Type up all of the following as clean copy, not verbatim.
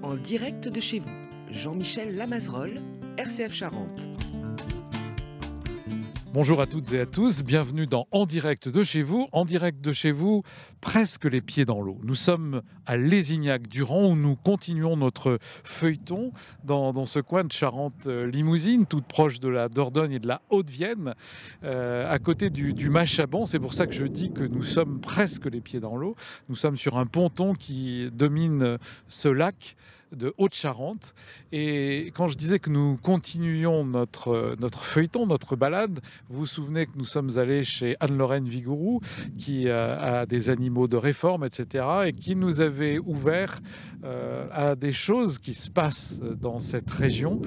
En direct de chez vous, Jean-Michel Lamazerolle, RCF Charente. Bonjour à toutes et à tous, bienvenue dans En direct de chez vous. En direct de chez vous, presque les pieds dans l'eau. Nous sommes à Lézignac-Durand où nous continuons notre feuilleton dans ce coin de Charente-Limousine, toute proche de la Dordogne et de la Haute-Vienne, à côté du Machabon. C'est pour ça que je dis que nous sommes presque les pieds dans l'eau. Nous sommes sur un ponton qui domine ce lac de Haute-Charente. Et quand je disais que nous continuions notre feuilleton, notre balade, vous vous souvenez que nous sommes allés chez Anne-Lorraine Vigouroux, qui a des animaux de réforme, etc., et qui nous avait ouvert à des choses qui se passent dans cette région.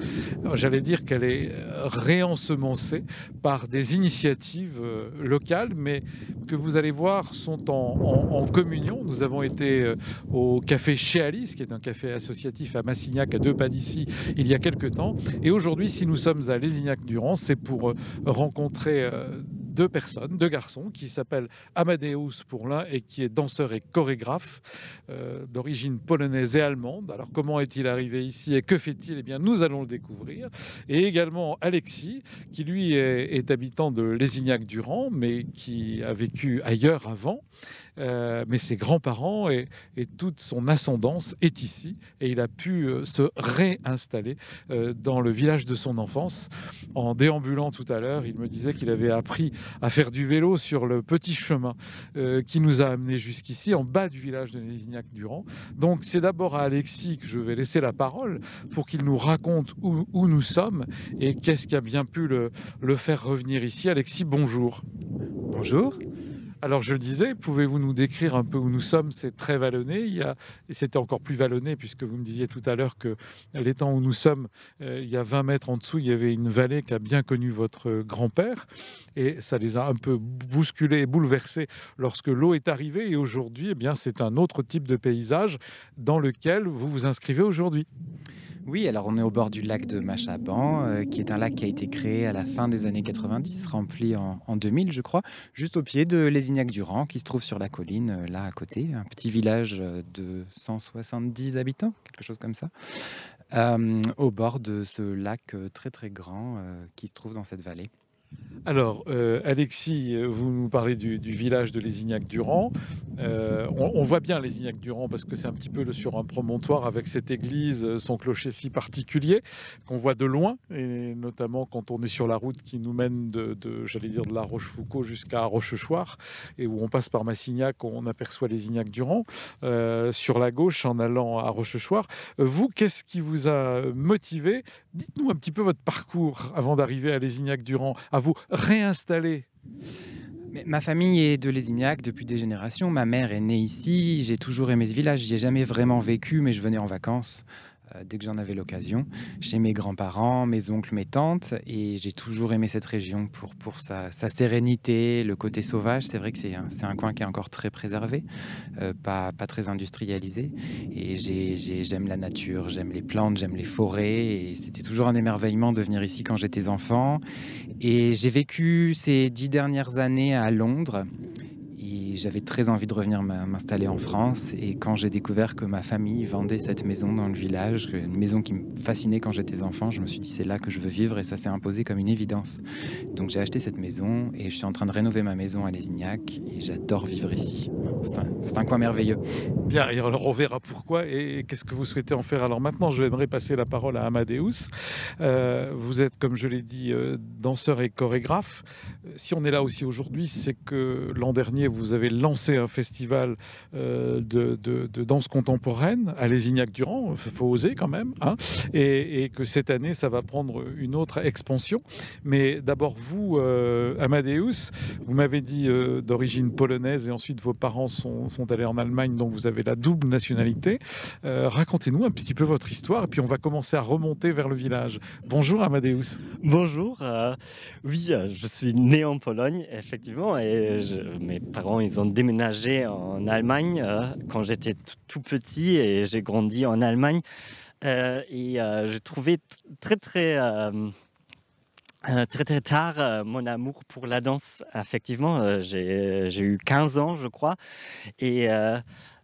J'allais dire qu'elle est réensemencée par des initiatives locales, mais que vous allez voir sont en communion. Nous avons été au café Chez Alice, qui est un café associatif à Massignac, à 2 pas d'ici, il y a quelques temps. Et aujourd'hui, si nous sommes à Lézignac-Durand, c'est pour rencontrer deux personnes, deux garçons, qui s'appellent Amadeus pour l'un et qui est danseur et chorégraphe d'origine polonaise et allemande. Alors comment est-il arrivé ici et que fait-il? Eh bien, nous allons le découvrir. Et également Alexis, qui lui est habitant de Lézignac-Durand, mais qui a vécu ailleurs avant. Mais ses grands-parents et toute son ascendance est ici et il a pu se réinstaller dans le village de son enfance. En déambulant tout à l'heure, il me disait qu'il avait appris à faire du vélo sur le petit chemin qui nous a amenés jusqu'ici, en bas du village de Lézignac-Durand. Donc c'est d'abord à Alexis que je vais laisser la parole pour qu'il nous raconte où nous sommes et qu'est-ce qui a bien pu le faire revenir ici. Alexis, bonjour. Bonjour. Alors je le disais, pouvez-vous nous décrire un peu où nous sommes? C'est très vallonné, et c'était encore plus vallonné puisque vous me disiez tout à l'heure que l'étang où nous sommes, il y a 20 mètres en dessous, il y avait une vallée qu'a bien connue votre grand-père et ça les a un peu bousculés et bouleversés lorsque l'eau est arrivée et aujourd'hui, eh bien, c'est un autre type de paysage dans lequel vous vous inscrivez aujourd'hui. Oui, alors on est au bord du lac de Machabon, qui est un lac qui a été créé à la fin des années 90, rempli en 2000, je crois, juste au pied de Lézignac-Durand, qui se trouve sur la colline, là à côté, un petit village de 170 habitants, quelque chose comme ça, au bord de ce lac très très grand qui se trouve dans cette vallée. Alors, Alexis, vous nous parlez du village de Lézignac-Durand. On voit bien Lézignac-Durand parce que c'est un petit peu sur un promontoire avec cette église, son clocher si particulier qu'on voit de loin, et notamment quand on est sur la route qui nous mène j'allais dire de la Rochefoucauld jusqu'à Rochechouart, et où on passe par Massignac, on aperçoit Lézignac-Durand sur la gauche en allant à Rochechouart. Vous, qu'est-ce qui vous a motivé? Dites-nous un petit peu votre parcours avant d'arriver à Lézignac-Durand, à vous réinstaller. Mais ma famille est de Lézignac depuis des générations. Ma mère est née ici. J'ai toujours aimé ce village. J'y ai jamais vraiment vécu, mais je venais en vacances dès que j'en avais l'occasion, chez mes grands-parents, mes oncles, mes tantes. Et j'ai toujours aimé cette région pour sa sérénité, le côté sauvage. C'est vrai que c'est un coin qui est encore très préservé, pas très industrialisé. Et j'aime la nature, j'aime les plantes, j'aime les forêts. Et c'était toujours un émerveillement de venir ici quand j'étais enfant. Et j'ai vécu ces 10 dernières années à Londres. Et j'avais très envie de revenir m'installer en France. Et quand j'ai découvert que ma famille vendait cette maison dans le village, une maison qui me fascinait quand j'étais enfant, je me suis dit c'est là que je veux vivre et ça s'est imposé comme une évidence. Donc j'ai acheté cette maison et je suis en train de rénover ma maison à Lézignac et j'adore vivre ici. C'est un coin merveilleux. Bien, et alors on verra pourquoi et qu'est-ce que vous souhaitez en faire. Alors maintenant, je vais passer la parole à Amadeus. Vous êtes, comme je l'ai dit, danseur et chorégraphe. Si on est là aussi aujourd'hui, c'est que l'an dernier, vous avez lancé un festival de danse contemporaine à Lézignac-Durand. Il faut oser quand même. Hein, et que cette année, ça va prendre une autre expansion. Mais d'abord, vous, Amadeus, vous m'avez dit d'origine polonaise et ensuite vos parents sont allés en Allemagne, donc vous avez la double nationalité. Racontez-nous un petit peu votre histoire et puis on va commencer à remonter vers le village. Bonjour Amadeus. Bonjour, oui, je suis né en Pologne, effectivement, et mes parents, ils ont déménagé en Allemagne quand j'étais tout petit et j'ai grandi en Allemagne. J'ai trouvé très très tard mon amour pour la danse. Effectivement, j'ai eu 15 ans, je crois, et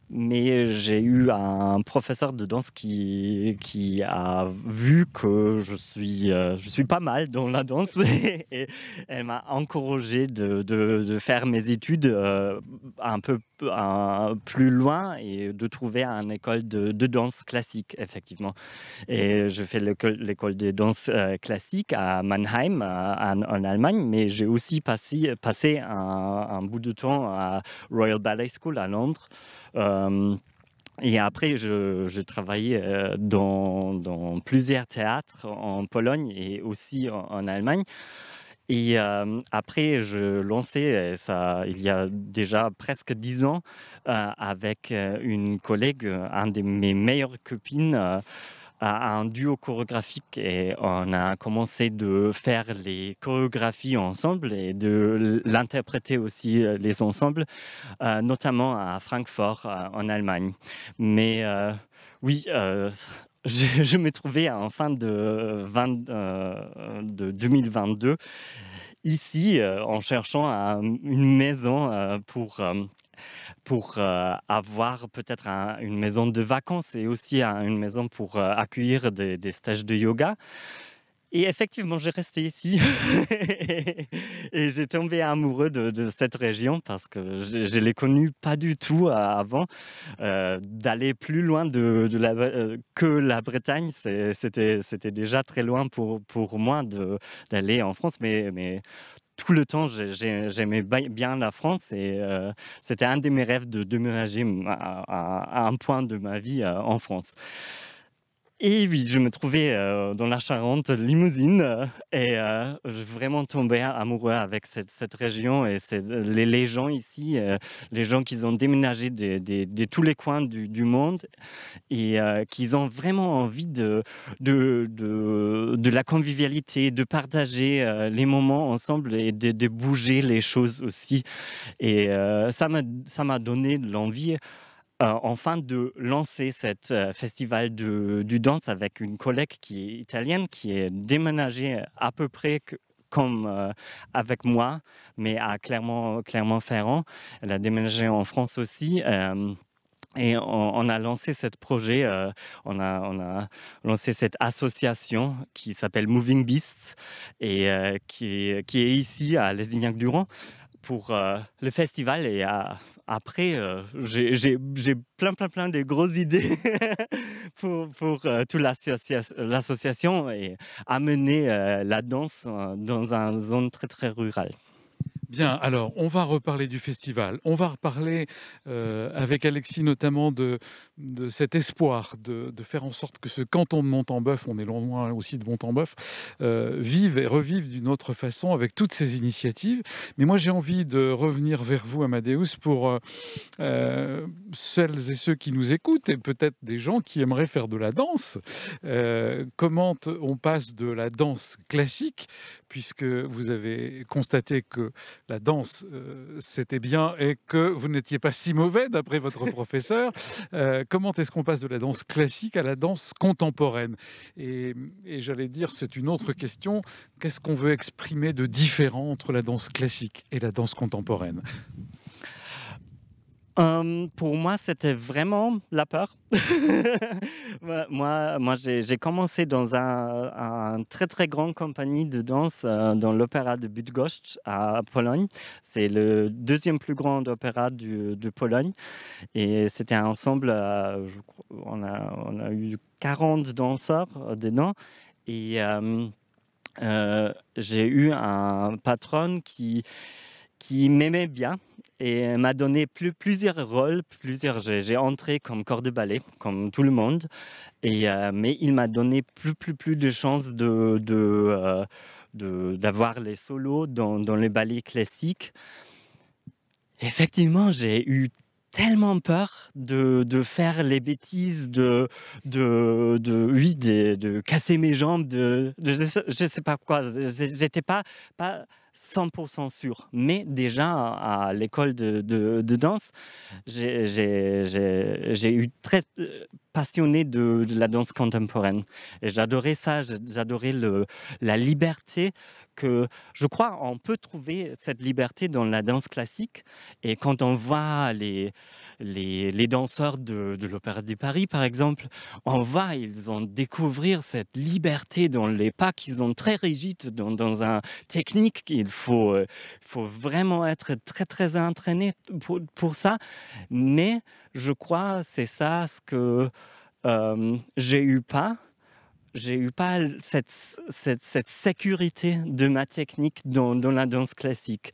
Mais j'ai eu un professeur de danse qui a vu que je suis pas mal dans la danse et elle m'a encouragé de faire mes études un peu plus loin et de trouver une école de danse classique, effectivement. Et je fais l'école de danse classique à Mannheim, en Allemagne, mais j'ai aussi passé un bout de temps à Royal Ballet School à Londres. Et après, je travaillais dans plusieurs théâtres en Pologne et aussi en Allemagne. Et après, je lançais ça il y a déjà presque 10 ans avec une collègue, un de mes meilleures copines, à un duo chorégraphique et on a commencé de faire les chorégraphies ensemble et de l'interpréter aussi les ensembles, notamment à Francfort en Allemagne. Mais oui, je me trouvais en fin de 2022 ici en cherchant une maison pour avoir peut-être une maison de vacances et aussi une maison pour accueillir des stages de yoga. Et effectivement, j'ai resté ici et j'ai tombé amoureux de cette région parce que je ne l'ai connue pas du tout avant. D'aller plus loin que la Bretagne, c'était déjà très loin pour moi d'aller en France, mais tout le temps, j'aimais bien la France et c'était un de mes rêves de déménager à un point de ma vie en France. Et oui, je me trouvais dans la Charente, Limousine, et je vraiment tombé amoureux avec cette région et les gens ici, les gens qui ont déménagé de tous les coins du monde et qui ont vraiment envie de la convivialité, de partager les moments ensemble et de bouger les choses aussi. Et ça m'a donné l'envie enfin de lancer cette festival du danse avec une collègue qui est italienne, qui est déménagée à peu près comme avec moi, mais à Clermont-Ferrand. Elle a déménagé en France aussi. Et on a lancé ce projet, on a lancé cette association qui s'appelle Moving Beasts et qui est ici à Lézignac-Durand pour le festival. Et après, j'ai plein de grosses idées pour toute l'association et amener la danse dans une zone très, très rurale. Bien, alors on va reparler du festival. On va reparler avec Alexis notamment de cet espoir de faire en sorte que ce canton de Montembeuf, on est loin aussi de Montembeuf, vive et revive d'une autre façon avec toutes ces initiatives. Mais moi j'ai envie de revenir vers vous, Amadeus, pour celles et ceux qui nous écoutent et peut-être des gens qui aimeraient faire de la danse. Comment on passe de la danse classique, puisque vous avez constaté que la danse, c'était bien et que vous n'étiez pas si mauvais d'après votre professeur. Comment est-ce qu'on passe de la danse classique à la danse contemporaine ? Et j'allais dire, c'est une autre question. Qu'est-ce qu'on veut exprimer de différent entre la danse classique et la danse contemporaine ? Pour moi, c'était vraiment la peur. moi j'ai commencé dans un très très grande compagnie de danse dans l'opéra de Bydgoszcz à Pologne. C'est le deuxième plus grand opéra de Pologne. Et c'était un ensemble, on a eu 40 danseurs dedans. Et j'ai eu un patron qui m'aimait bien et m'a donné plusieurs rôles. J'ai entré comme corps de ballet, comme tout le monde, mais il m'a donné plus de chances d'avoir les solos dans les ballets classiques. Effectivement, j'ai eu tellement peur de faire les bêtises, de casser mes jambes, je sais pas quoi. J'étais pas 100% sûr. Mais déjà, à l'école de danse, j'ai eu très passionné de la danse contemporaine. Et j'adorais ça, j'adorais la liberté que je crois on peut trouver cette liberté dans la danse classique. Et quand on voit les les danseurs de l'Opéra de Paris, par exemple, ils ont découvrir cette liberté dans les pas qui sont très rigides, dans un technique qu'il faut vraiment être très, très entraîné pour ça. Mais je crois que c'est ça ce que j'ai eu pas cette sécurité de ma technique dans la danse classique.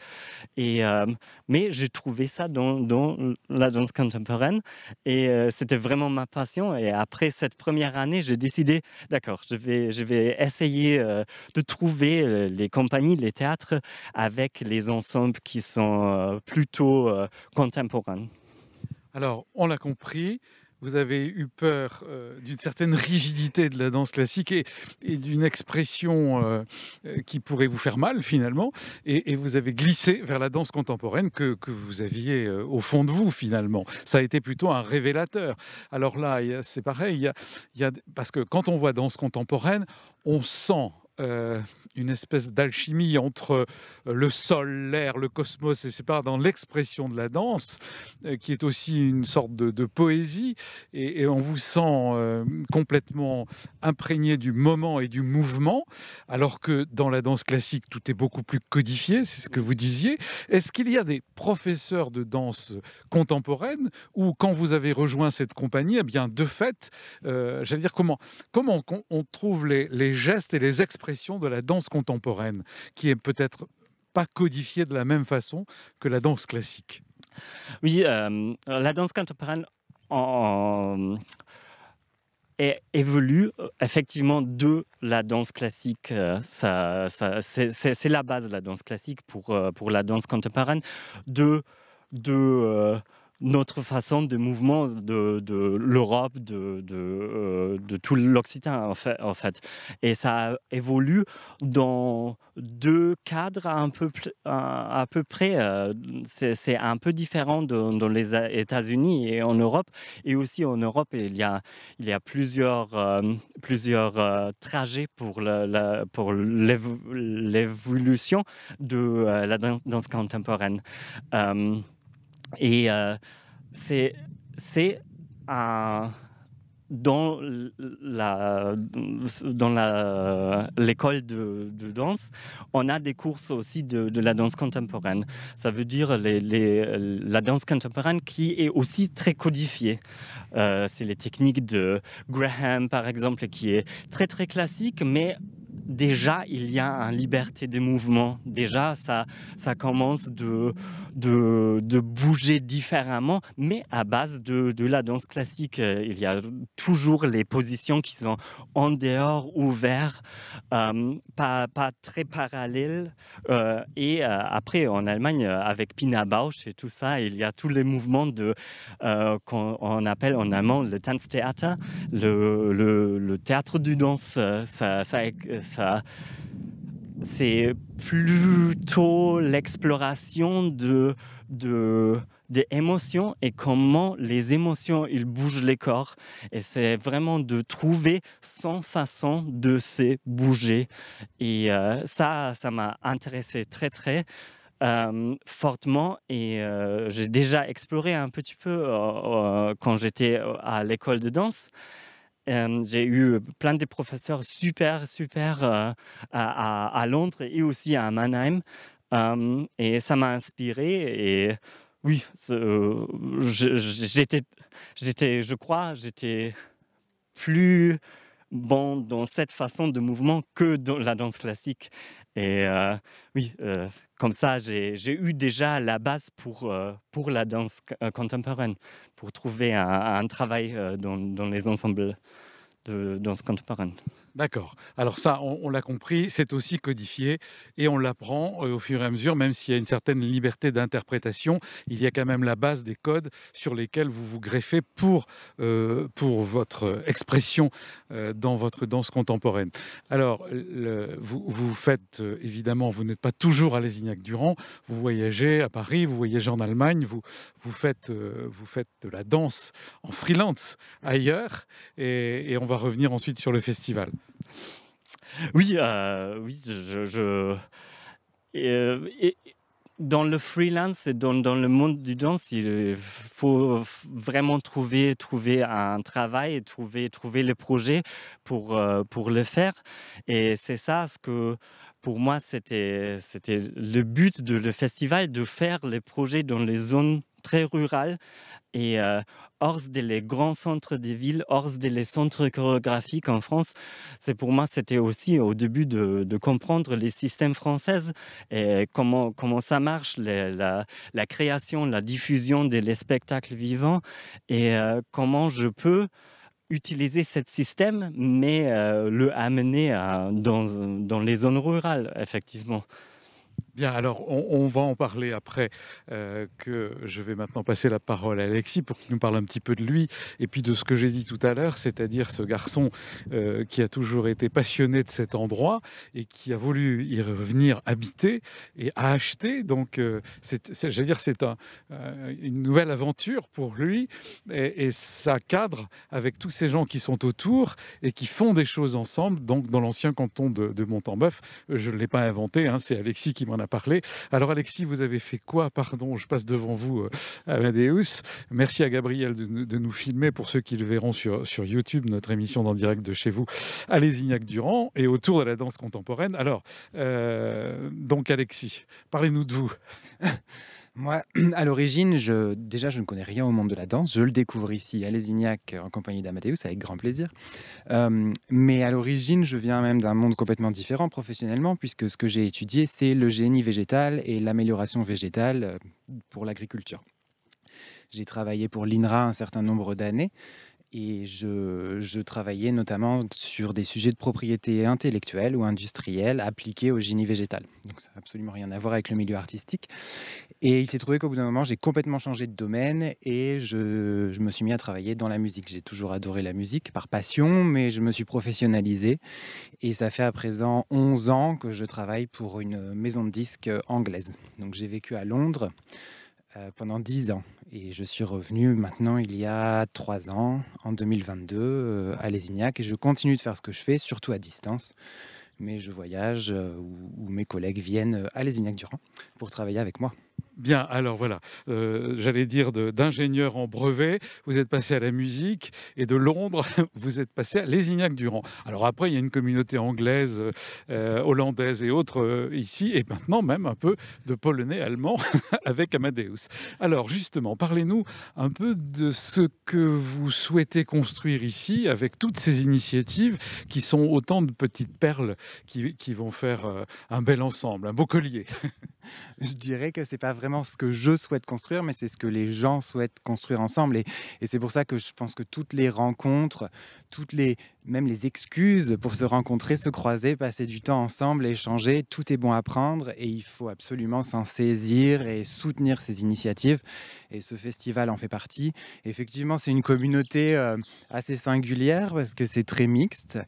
Mais j'ai trouvé ça dans la danse contemporaine et c'était vraiment ma passion. Et après cette première année, j'ai décidé, d'accord, je vais essayer de trouver les compagnies, les théâtres avec les ensembles qui sont plutôt contemporains. Alors, on l'a compris, vous avez eu peur d'une certaine rigidité de la danse classique et d'une expression qui pourrait vous faire mal finalement, et vous avez glissé vers la danse contemporaine que vous aviez au fond de vous finalement. Ça a été plutôt un révélateur. Alors là, c'est pareil, parce que quand on voit danse contemporaine, on sent une espèce d'alchimie entre le sol, l'air, le cosmos, et c'est pas dans l'expression de la danse, qui est aussi une sorte de poésie, et on vous sent complètement imprégné du moment et du mouvement, alors que dans la danse classique, tout est beaucoup plus codifié, c'est ce que vous disiez. Est-ce qu'il y a des professeurs de danse contemporaine, ou quand vous avez rejoint cette compagnie, eh bien, de fait, j'allais dire, comment on trouve les gestes et les expressions de la danse contemporaine, qui est peut-être pas codifiée de la même façon que la danse classique? Oui, la danse contemporaine évolue effectivement de la danse classique. C'est la base de la danse classique pour la danse contemporaine, de notre façon de mouvement de l'Europe, de tout l'Occitan en fait. Et ça évolue dans deux cadres à peu près. C'est un peu différent dans les États-Unis et en Europe. Et aussi en Europe, il y a plusieurs trajets pour l'évolution de la danse contemporaine. C'est dans l'école de danse, on a des cours aussi de la danse contemporaine. Ça veut dire la danse contemporaine qui est aussi très codifiée. C'est les techniques de Graham, par exemple, qui est très, très classique, mais déjà, il y a une liberté de mouvement. Déjà, ça commence de bouger différemment, mais à base de la danse classique. Il y a toujours les positions qui sont en dehors, ouvertes, pas très parallèles. Et après, en Allemagne, avec Pina Bausch et tout ça, il y a tous les mouvements qu'on appelle en allemand le Tanztheater, le théâtre du danse. C'est plutôt l'exploration des émotions et comment les émotions ils bougent les corps, et c'est vraiment de trouver son façon de se bouger, et ça m'a intéressé très très fortement, et j'ai déjà exploré un petit peu quand j'étais à l'école de danse. J'ai eu plein de professeurs super à Londres et aussi à Mannheim, et ça m'a inspiré. Et oui, je crois, j'étais plus bon dans cette façon de mouvement que dans la danse classique. Et oui, comme ça, j'ai eu déjà la base pour la danse contemporaine, pour trouver un travail dans les ensembles de danse contemporaine. D'accord. Alors ça, on l'a compris, c'est aussi codifié et on l'apprend au fur et à mesure, même s'il y a une certaine liberté d'interprétation, il y a quand même la base des codes sur lesquels vous vous greffez pour votre expression dans votre danse contemporaine. Alors, vous faites, évidemment, vous n'êtes pas toujours à Lézignac-Durand, vous voyagez à Paris, vous voyagez en Allemagne, vous faites de la danse en freelance ailleurs, et on va revenir ensuite sur le festival. Oui, et dans le freelance et dans le monde du danse, il faut vraiment trouver un travail et trouver le projet pour le faire. Et c'est ça ce que, pour moi, c'était le but de le festival, de faire les projets dans les zones très rurales et hors des grands centres des villes, hors des centres chorégraphiques en France. C'est pour moi, c'était aussi au début de comprendre les systèmes français et comment ça marche, la création, la diffusion des spectacles vivants et comment je peux utiliser ce système, mais le amener dans les zones rurales, effectivement. Bien, alors on va en parler après, que je vais maintenant passer la parole à Alexis pour qu'il nous parle un petit peu de lui et puis de ce que j'ai dit tout à l'heure, c'est-à-dire ce garçon qui a toujours été passionné de cet endroit et qui a voulu y revenir habiter et a acheté. Donc, j'allais dire, c'est une nouvelle aventure pour lui et ça cadre avec tous ces gens qui sont autour et qui font des choses ensemble. Donc, dans l'ancien canton de Montembeuf, je ne l'ai pas inventé, hein, c'est Alexis qui m'en a parlé. Alors Alexis, vous avez fait quoi? Pardon, je passe devant vous, Amadeus. Merci à Gabriel de nous filmer pour ceux qui le verront sur YouTube, notre émission d'en direct de chez vous à Lézignac-Durand et autour de la danse contemporaine. Alors, donc Alexis, parlez-nous de vous. Moi, à l'origine, déjà, je ne connais rien au monde de la danse. Je le découvre ici à Lézignac en compagnie d'Amadeus, avec grand plaisir. Mais à l'origine, je viens même d'un monde complètement différent professionnellement, puisque ce que j'ai étudié, c'est le génie végétal et l'amélioration végétale pour l'agriculture. J'ai travaillé pour l'INRA un certain nombre d'années. Et je travaillais notamment sur des sujets de propriété intellectuelle ou industrielle appliqués au génie végétal. Donc ça n'a absolument rien à voir avec le milieu artistique. Et il s'est trouvé qu'au bout d'un moment, j'ai complètement changé de domaine et je me suis mis à travailler dans la musique. J'ai toujours adoré la musique par passion, mais je me suis professionnalisé. Et ça fait à présent 11 ans que je travaille pour une maison de disques anglaise. Donc j'ai vécu à Londres pendant 10 ans. Et je suis revenu maintenant il y a 3 ans, en 2022, à Lézignac. Et je continue de faire ce que je fais, surtout à distance. Mais je voyage où mes collègues viennent à Lézignac-Durand pour travailler avec moi. Bien, alors voilà, j'allais dire d'ingénieur en brevet, vous êtes passé à la musique et de Londres, vous êtes passé à Lézignac-Durand. Alors après, il y a une communauté anglaise, hollandaise et autres ici, et maintenant même un peu de polonais, allemand avec Amadeus. Alors justement, parlez-nous un peu de ce que vous souhaitez construire ici avec toutes ces initiatives qui sont autant de petites perles qui vont faire un bel ensemble, un beau collier. Je dirais que c'est pas vraiment ce que je souhaite construire, mais c'est ce que les gens souhaitent construire ensemble. Et c'est pour ça que je pense que toutes les rencontres, même les excuses pour se rencontrer, se croiser, passer du temps ensemble, échanger, tout est bon à prendre et il faut absolument s'en saisir et soutenir ces initiatives. Et ce festival en fait partie. Effectivement, c'est une communauté assez singulière parce que c'est très mixte.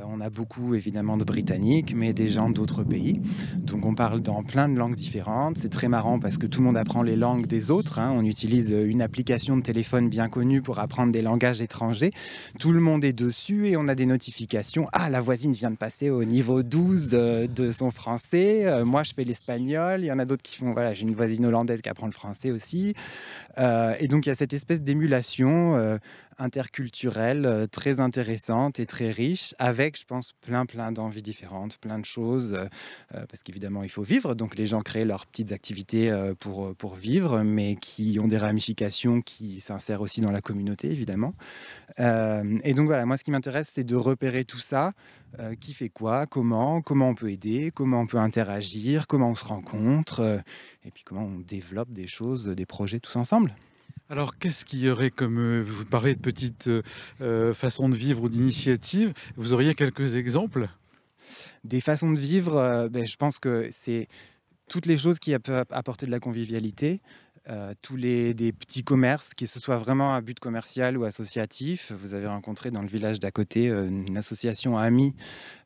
On a beaucoup évidemment de Britanniques, mais des gens d'autres pays. Donc on parle dans plein de langues différentes. C'est très marrant parce que tout le monde apprend les langues des autres. On utilise une application de téléphone bien connue pour apprendre des langages étrangers. Tout le monde est dessus et on a des notifications. Ah, la voisine vient de passer au niveau 12 de son français. Moi, je fais l'espagnol. Il y en a d'autres qui font... Voilà, j'ai une voisine hollandaise qui apprend le français aussi. Et donc, il y a cette espèce d'émulation interculturelle très intéressante et très riche, avec, je pense, plein d'envies différentes, plein de choses, parce qu'évidemment, il faut vivre. Donc, les gens créent leurs petites activités pour vivre, mais qui ont des ramifications qui s'insèrent aussi dans la communauté, évidemment. Et donc, voilà, moi, ce qui m'intéresse, c'est de repérer tout ça. Qui fait quoi, comment on peut aider, comment on peut interagir, comment on se rencontre, et puis comment on développe des choses, des projets tous ensemble. Alors, qu'est-ce qu'il y aurait comme... vous parlez de petites façons de vivre ou d'initiatives. Vous auriez quelques exemples? Des façons de vivre, je pense que c'est toutes les choses qui peuvent apporter de la convivialité. Des petits commerces, que ce soit vraiment à but commercial ou associatif. Vous avez rencontré dans le village d'à côté une association amie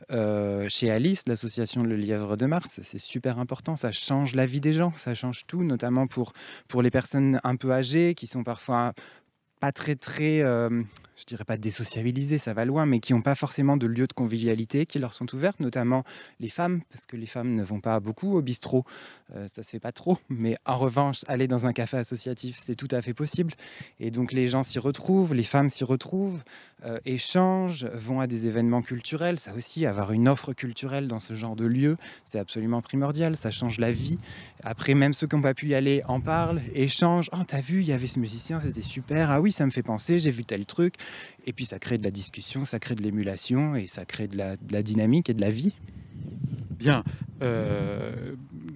chez Alice, l'association Le Lièvre de Mars. C'est super important, ça change la vie des gens, ça change tout, notamment pour les personnes un peu âgées qui sont parfois pas très, je je dirais pas désociabilisés, ça va loin, mais qui n'ont pas forcément de lieux de convivialité qui leur sont ouverts, notamment les femmes, parce que les femmes ne vont pas beaucoup au bistrot, ça se fait pas trop, mais en revanche, aller dans un café associatif, c'est tout à fait possible. Et donc les gens s'y retrouvent, les femmes s'y retrouvent, échangent, vont à des événements culturels. Ça aussi, avoir une offre culturelle dans ce genre de lieu, c'est absolument primordial, ça change la vie. Après, même ceux qui n'ont pas pu y aller en parlent, échangent. « Oh, t'as vu, il y avait ce musicien, c'était super. Ah oui, ça me fait penser, j'ai vu tel truc. » Et puis ça crée de la discussion, ça crée de l'émulation et ça crée de la dynamique et de la vie. Bien.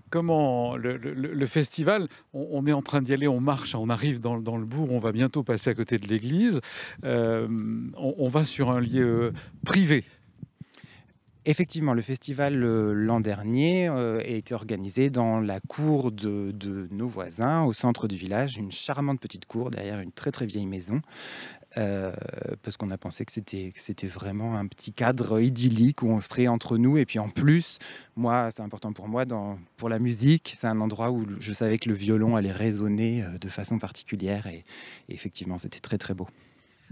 Comment le festival, on est en train d'y aller, on marche, on arrive dans le bourg, on va bientôt passer à côté de l'église. On va sur un lieu privé. Effectivement, le festival l'an dernier a été organisé dans la cour de nos voisins, au centre du village, une charmante petite cour derrière une très très vieille maison, parce qu'on a pensé que c'était vraiment un petit cadre idyllique où on serait entre nous. Et puis en plus, moi, c'est important pour moi, pour la musique, c'est un endroit où je savais que le violon allait résonner de façon particulière et effectivement, c'était très très beau.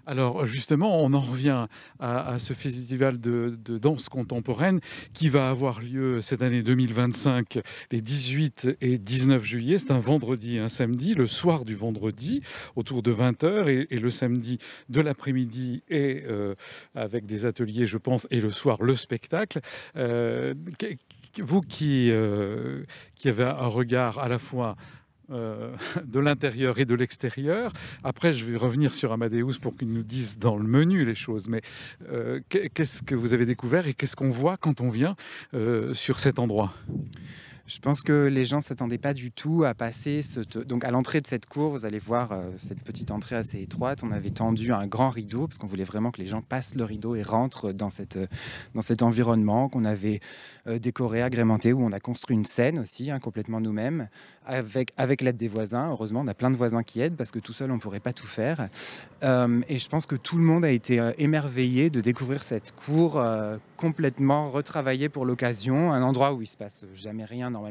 Alors justement, on en revient à ce festival de danse contemporaine qui va avoir lieu cette année 2025, les 18 et 19 juillet. C'est un vendredi et un samedi, le soir du vendredi, autour de 20h, et le samedi de l'après-midi, et avec des ateliers, je pense, et le soir, le spectacle. Vous qui avez un regard à la fois de l'intérieur et de l'extérieur. Après, je vais revenir sur Amadeus pour qu'il nous dise dans le menu les choses. Mais qu'est-ce que vous avez découvert et qu'est-ce qu'on voit quand on vient sur cet endroit ? Je pense que les gens ne s'attendaient pas du tout à passer donc à l'entrée de cette cour, vous allez voir cette petite entrée assez étroite. On avait tendu un grand rideau parce qu'on voulait vraiment que les gens passent le rideau et rentrent dans cet environnement qu'on avait décoré, agrémenté, où on a construit une scène aussi, complètement nous-mêmes, avec l'aide des voisins. Heureusement, on a plein de voisins qui aident parce que tout seul, on ne pourrait pas tout faire. Et je pense que tout le monde a été émerveillé de découvrir cette cour complètement retravaillée pour l'occasion, un endroit où il ne se passe jamais rien normalement.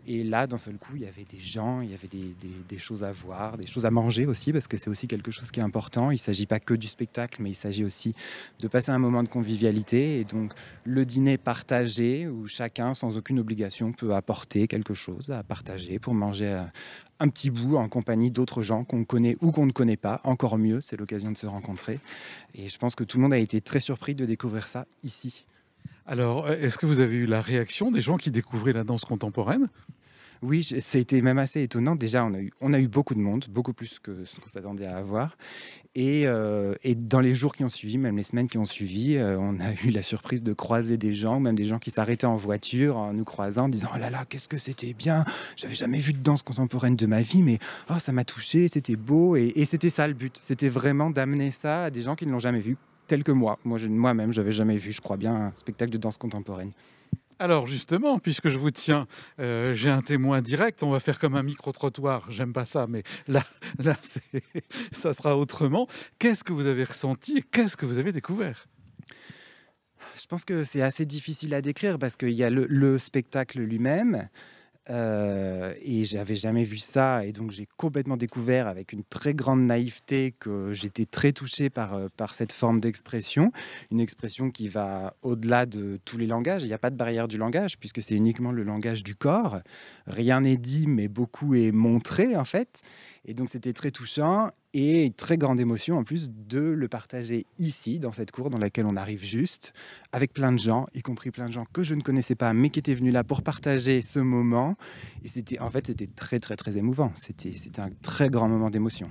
Et là, d'un seul coup, il y avait des gens, il y avait des choses à voir, des choses à manger aussi, parce que c'est aussi quelque chose qui est important. Il ne s'agit pas que du spectacle, mais il s'agit aussi de passer un moment de convivialité. Et donc, le dîner partagé, où chacun, sans aucune obligation, peut apporter quelque chose à partager pour manger un petit bout en compagnie d'autres gens qu'on connaît ou qu'on ne connaît pas. Encore mieux, c'est l'occasion de se rencontrer. Et je pense que tout le monde a été très surpris de découvrir ça ici. Alors, est-ce que vous avez eu la réaction des gens qui découvraient la danse contemporaine ? Oui, c'était même assez étonnant. Déjà, on a eu beaucoup de monde, beaucoup plus que ce qu'on s'attendait à avoir. Et dans les jours qui ont suivi, même les semaines qui ont suivi, on a eu la surprise de croiser des gens, même des gens qui s'arrêtaient en voiture en nous croisant, en disant « Oh là là, qu'est-ce que c'était bien! J'avais jamais vu de danse contemporaine de ma vie, mais oh, ça m'a touché, c'était beau. » Et c'était ça le but. C'était vraiment d'amener ça à des gens qui ne l'ont jamais vu, tels que moi. Moi-même, j'avais jamais vu, je crois bien, un spectacle de danse contemporaine. Alors justement, puisque je vous tiens, j'ai un témoin direct, on va faire comme un micro-trottoir, j'aime pas ça, mais là ça sera autrement. Qu'est-ce que vous avez ressenti et qu'est-ce que vous avez découvert ? Je pense que c'est assez difficile à décrire parce qu'il y a le spectacle lui-même, et j'avais jamais vu ça, et donc j'ai complètement découvert avec une très grande naïveté que j'étais très touché par cette forme d'expression, une expression qui va au-delà de tous les langages. Il n'y a pas de barrière du langage puisque c'est uniquement le langage du corps. Rien n'est dit mais beaucoup est montré en fait, et donc c'était très touchant et une très grande émotion en plus de le partager ici, dans cette cour dans laquelle on arrive juste, avec plein de gens, y compris plein de gens que je ne connaissais pas, mais qui étaient venus là pour partager ce moment. Et c'était très, très, très émouvant. C'était un très grand moment d'émotion.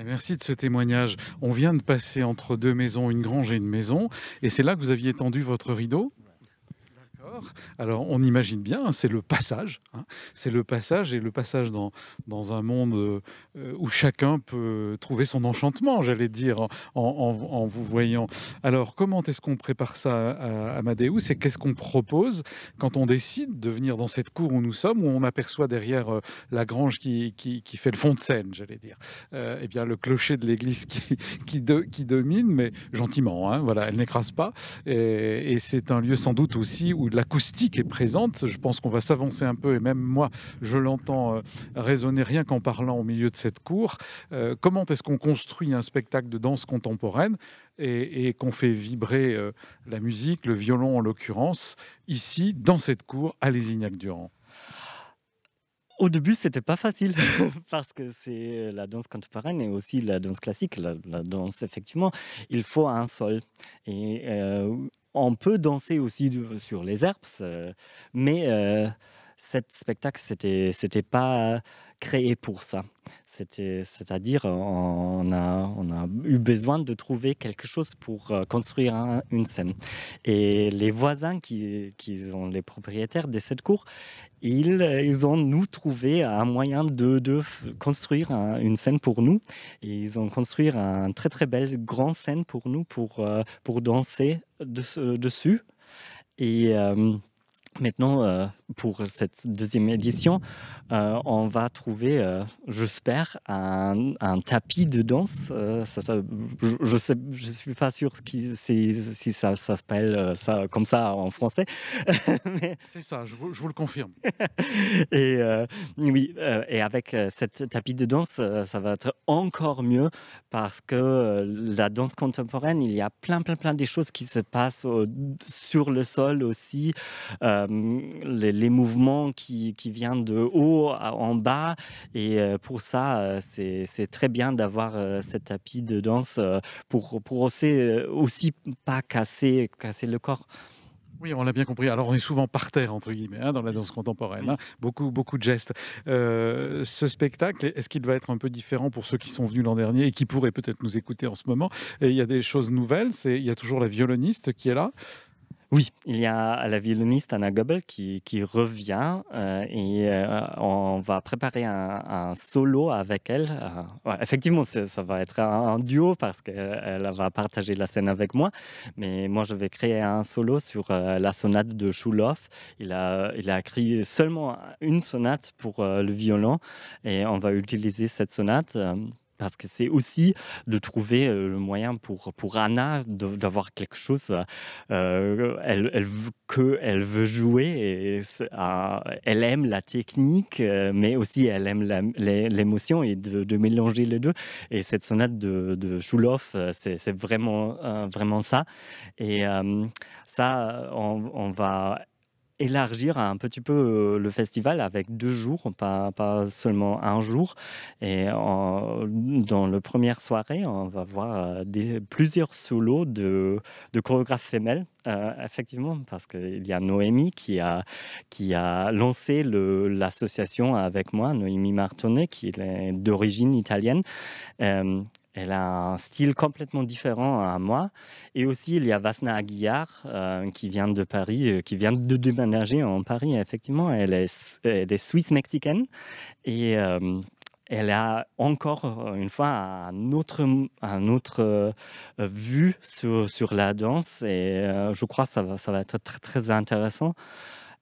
Merci de ce témoignage. On vient de passer entre deux maisons, une grange et une maison, et c'est là que vous aviez tendu votre rideau ? Alors, on imagine bien, c'est le passage. C'est le passage, et le passage dans un monde où chacun peut trouver son enchantement, j'allais dire, en vous voyant. Alors, comment est-ce qu'on prépare ça à Amadeus et qu'est-ce qu'on propose quand on décide de venir dans cette cour où nous sommes, où on aperçoit derrière la grange qui fait le fond de scène, j'allais dire. Eh bien, le clocher de l'église qui domine, mais gentiment, voilà, elle n'écrase pas. Et c'est un lieu sans doute aussi où la l'acoustique est présente. Je pense qu'on va s'avancer un peu, et même moi, je l'entends résonner rien qu'en parlant au milieu de cette cour. Comment est-ce qu'on construit un spectacle de danse contemporaine et qu'on fait vibrer la musique, le violon en l'occurrence, ici, dans cette cour, à Lézignac-Durand? Au début, c'était pas facile parce que c'est la danse contemporaine et aussi la danse classique. La danse, effectivement, il faut un sol. Et on peut danser aussi sur les herbes, mais cet spectacle, c'était pas créé pour ça. C'est-à-dire, on a eu besoin de trouver quelque chose pour construire une scène. Et les voisins qui sont les propriétaires de cette cour, ils ont nous trouvé un moyen de construire une scène pour nous. Et ils ont construit une très très belle grande scène pour nous, pour danser dessus. Et maintenant, pour cette deuxième édition, on va trouver, j'espère, un tapis de danse. Je suis pas sûr si ça s'appelle ça, comme ça en français. Mais C'est ça, je vous le confirme. et oui, et avec cette tapis de danse, ça va être encore mieux parce que la danse contemporaine, il y a plein des choses qui se passent sur le sol aussi. Les mouvements qui viennent de haut en bas. Et pour ça, c'est très bien d'avoir ce tapis de danse pour aussi pas casser le corps. Oui, on l'a bien compris. Alors, on est souvent par terre, entre guillemets, dans la danse contemporaine. Beaucoup de gestes. Ce spectacle, est-ce qu'il va être un peu différent pour ceux qui sont venus l'an dernier et qui pourraient peut-être nous écouter en ce moment? Et il y a des choses nouvelles. Il y a toujours la violoniste qui est là. Oui, il y a la violoniste Anna Goebel qui revient et on va préparer un solo avec elle. Ouais, effectivement, ça va être un duo parce qu'elle va partager la scène avec moi. Mais moi, je vais créer un solo sur la sonate de Schulhoff. Il a écrit seulement une sonate pour le violon et on va utiliser cette sonate. Parce que c'est aussi de trouver le moyen pour Anna d'avoir quelque chose. Elle veut jouer et elle aime la technique, mais aussi elle aime l'émotion et de mélanger les deux. Et cette sonate de Schulhoff, c'est vraiment ça. Et ça, on va élargir un petit peu le festival avec 2 jours, pas seulement un jour. Et dans la première soirée, on va voir plusieurs solos de chorégraphes femelles, effectivement, parce qu'il y a Noémie qui a lancé l'association avec moi, Noémie Martonnet, qui est d'origine italienne. Elle a un style complètement différent à moi. Et aussi, il y a Vasna Aguiar qui vient de Paris, qui vient de déménager en Paris, effectivement. Elle est suisse-mexicaine. Et elle a encore une fois un autre vue sur la danse. Et je crois que ça va être très, très intéressant.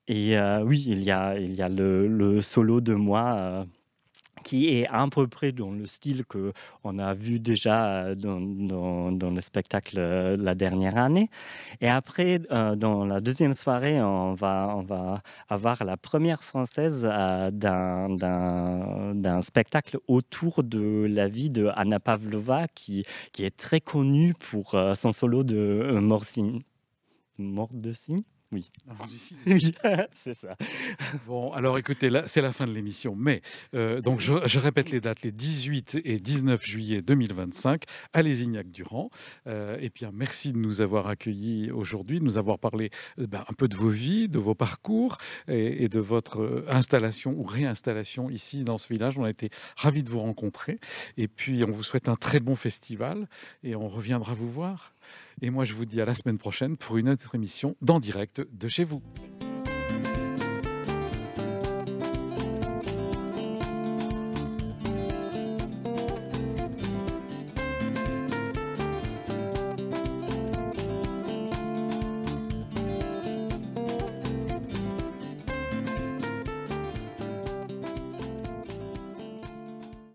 Et oui, il y a le solo de moi qui est à peu près dans le style qu'on a vu déjà dans le spectacle la dernière année. Et après, dans la deuxième soirée, on va avoir la première française d'un spectacle autour de la vie de Anna Pavlova, qui est très connue pour son solo de Mordecai. Oui, c'est ça. Bon, alors écoutez, là, c'est la fin de l'émission, mais donc je répète les dates, les 18 et 19 juillet 2025 à Lézignac-Durand. Et bien, merci de nous avoir accueillis aujourd'hui, de nous avoir parlé un peu de vos vies, de vos parcours et de votre installation ou réinstallation ici dans ce village. On a été ravis de vous rencontrer. Et puis, on vous souhaite un très bon festival et on reviendra vous voir. Et moi, je vous dis à la semaine prochaine pour une autre émission d'En Direct de chez vous.